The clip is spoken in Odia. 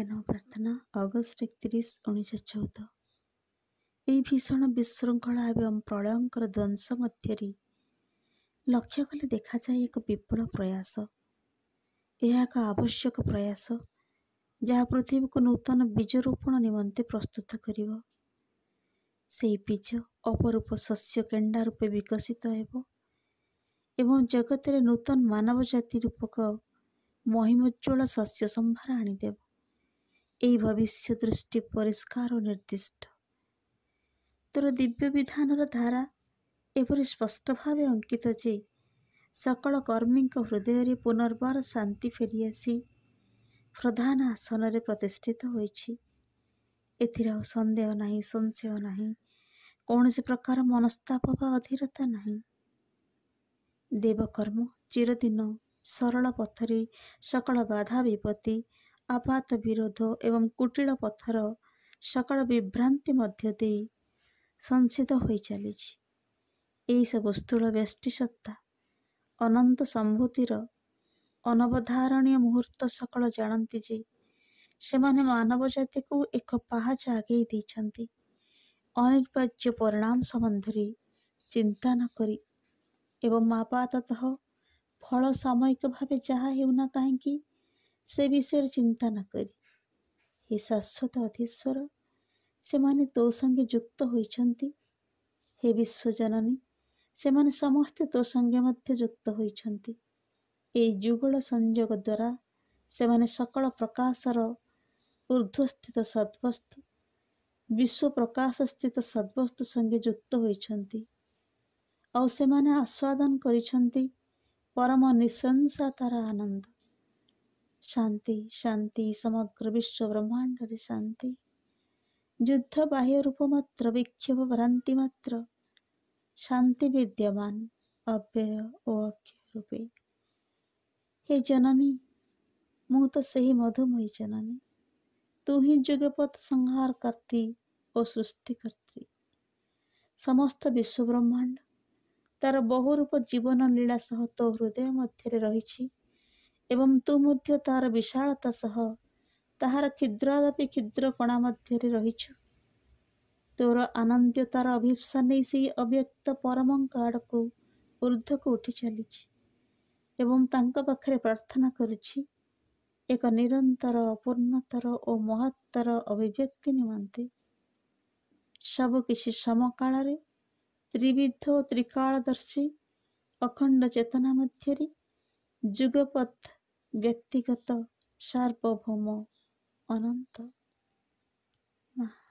ଧ୍ୟାନ ପ୍ରାର୍ଥନା ଅଗଷ୍ଟ 31, 1914। ଏହି ଭୀଷଣ ବିଶୃଙ୍ଖଳା ଏବଂ ପ୍ରଳୟଙ୍କର ଧ୍ୱଂସ ମଧ୍ୟରେ ଲକ୍ଷ୍ୟ କଲେ ଦେଖାଯାଏ ଏକ ବିପୁଳ ପ୍ରୟାସ। ଏହା ଏକ ଆବଶ୍ୟକ ପ୍ରୟାସ ଯାହା ପୃଥିବୀକୁ ନୂତନ ବୀଜ ରୋପଣ ନିମନ୍ତେ ପ୍ରସ୍ତୁତ କରିବ। ସେହି ବୀଜ ଅପରୂପ ଶସ୍ୟ କେଣ୍ଡା ରୂପେ ବିକଶିତ ହେବ ଏବଂ ଜଗତରେ ନୂତନ ମାନବ ଜାତି ରୂପକ ମହିମୋଜ୍ଜ୍ୱଳ ଶସ୍ୟ ସମ୍ଭାର ଆଣିଦେବ। ଏହି ଭବିଷ୍ୟ ଦୃଷ୍ଟି ପରିଷ୍କାର ଓ ନିର୍ଦ୍ଦିଷ୍ଟ। ତୋର ଦିବ୍ୟ ବିଧାନର ଧାରା ଏପରି ସ୍ପଷ୍ଟ ଭାବେ ଅଙ୍କିତ ଯେ ସକଳ କର୍ମୀଙ୍କ ହୃଦୟରେ ପୁନର୍ବାର ଶାନ୍ତି ଫେରିଆସି ପ୍ରଧାନ ଆସନରେ ପ୍ରତିଷ୍ଠିତ ହୋଇଛି। ଏଥିରେ ଆଉ ସନ୍ଦେହ ନାହିଁ, ସଂଶୟ ନାହିଁ, କୌଣସି ପ୍ରକାର ମନସ୍ତାପ ବା ଅଧୀରତା ନାହିଁ। ଦେବକର୍ମ ଚିରଦିନ ସରଳ ପଥରେ ସକଳ ବାଧା ବିପତ୍ତି, ଆପାତ ବିରୋଧ ଏବଂ କୁଟିଳ ପଥର ସକଳ ବିଭ୍ରାନ୍ତି ମଧ୍ୟ ଦେଇ ସଂସିତ ହୋଇ ଚାଲିଛି। ଏହିସବୁ ସ୍ଥୂଳ ବ୍ୟଷ୍ଟି ସତ୍ତା ଅନନ୍ତ ସମ୍ଭୂତିର ଅନବଧାରଣୀୟ ମୁହୂର୍ତ୍ତ ସକଳ ଜାଣନ୍ତି ଯେ ସେମାନେ ମାନବ ଜାତିକୁ ଏକ ପାହାଚ ଆଗେଇ ଦେଇଛନ୍ତି। ଅନିର୍ବାର୍ଯ୍ୟ ପରିଣାମ ସମ୍ବନ୍ଧରେ ଚିନ୍ତା ନ କରି ଏବଂ ଆପାତତଃ ଫଳ ସାମୟିକ ଭାବେ ଯାହା ହେଉନା କାହିଁକି ସେ ବିଷୟରେ ଚିନ୍ତା ନ କରି, ହେ ଶାଶ୍ୱତ ଅଧୀଶ୍ୱର, ସେମାନେ ତୋ ସଙ୍ଗେ ଯୁକ୍ତ ହୋଇଛନ୍ତି। ହେ ବିଶ୍ୱଜନନୀ, ସେମାନେ ସମସ୍ତେ ତୋ ସଙ୍ଗେ ମଧ୍ୟ ଯୁକ୍ତ ହୋଇଛନ୍ତି। ଏହି ଯୁଗଳ ସଂଯୋଗ ଦ୍ୱାରା ସେମାନେ ସକଳ ପ୍ରକାଶର ଊର୍ଦ୍ଧ୍ୱସ୍ଥିତ ସଦ୍ବସ୍ତୁ, ବିଶ୍ୱ ପ୍ରକାଶ ସ୍ଥିତ ସଦ୍ବସ୍ତୁ ସଙ୍ଗେ ଯୁକ୍ତ ହୋଇଛନ୍ତି। ଆଉ ସେମାନେ ଆସ୍ୱାଦନ କରିଛନ୍ତି ପରମ ନିଃସଂଶତାର ଆନନ୍ଦ। ଶାନ୍ତି, ଶାନ୍ତି, ସମଗ୍ର ବିଶ୍ୱ ବ୍ରହ୍ମାଣ୍ଡରେ ଶାନ୍ତି। ଯୁଦ୍ଧ ବାହ୍ୟ ରୂପ ମାତ୍ର, ବିକ୍ଷୋଭ ଭ୍ରାନ୍ତି ମାତ୍ର, ଶାନ୍ତି ବିଦ୍ୟମାନ ଅବ୍ୟୟ ଓ ଅକ୍ଷୟ ରୂପେ। ହେ ଜନନୀ, ମୁଁ ତ ସେହି ମଧୁମୟୀ ଜନନୀ। ତୁ ହିଁ ଯୁଗପତ୍ ସଂହାରକର୍ତ୍ରୀ ଓ ସୃଷ୍ଟିକର୍ତ୍ରୀ। ସମସ୍ତ ବିଶ୍ୱ ବ୍ରହ୍ମାଣ୍ଡ ତାର ବହୁରୂପ ଜୀବନ ଲୀଳା ସହ ତୋ ହୃଦୟ ମଧ୍ୟରେ ରହିଛି ଏବଂ ତୁ ମଧ୍ୟ ତାହାର ବିଶାଳତା ସହ ତାହାର କ୍ଷୁଦ୍ରାଦପି କ୍ଷୁଦ୍ର କଣା ମଧ୍ୟରେ ରହିଛୁ। ତୋର ଆନନ୍ଦ୍ୟତାର ଅଭିପ୍ସା ନେଇ ସେହି ଅବ୍ୟକ୍ତ ପରମଙ୍କ ଆଡ଼କୁ ଊର୍ଦ୍ଧ୍ୱକୁ ଉଠି ଚାଲିଛି ଏବଂ ତାଙ୍କ ପାଖରେ ପ୍ରାର୍ଥନା କରୁଛି ଏକ ନିରନ୍ତର, ଅପୂର୍ଣ୍ଣତର ଓ ମହତ୍ତର ଅଭିବ୍ୟକ୍ତି ନିମନ୍ତେ। ସବୁକିଛି ସମକାଳରେ ତ୍ରିବିଧ ଓ ତ୍ରିକାଳଦର୍ଶୀ ଅଖଣ୍ଡ ଚେତନା ମଧ୍ୟରେ ଯୁଗପତ୍ ବ୍ୟକ୍ତିଗତ ସାର୍ବଭୌମ ଅନନ୍ତ ମହା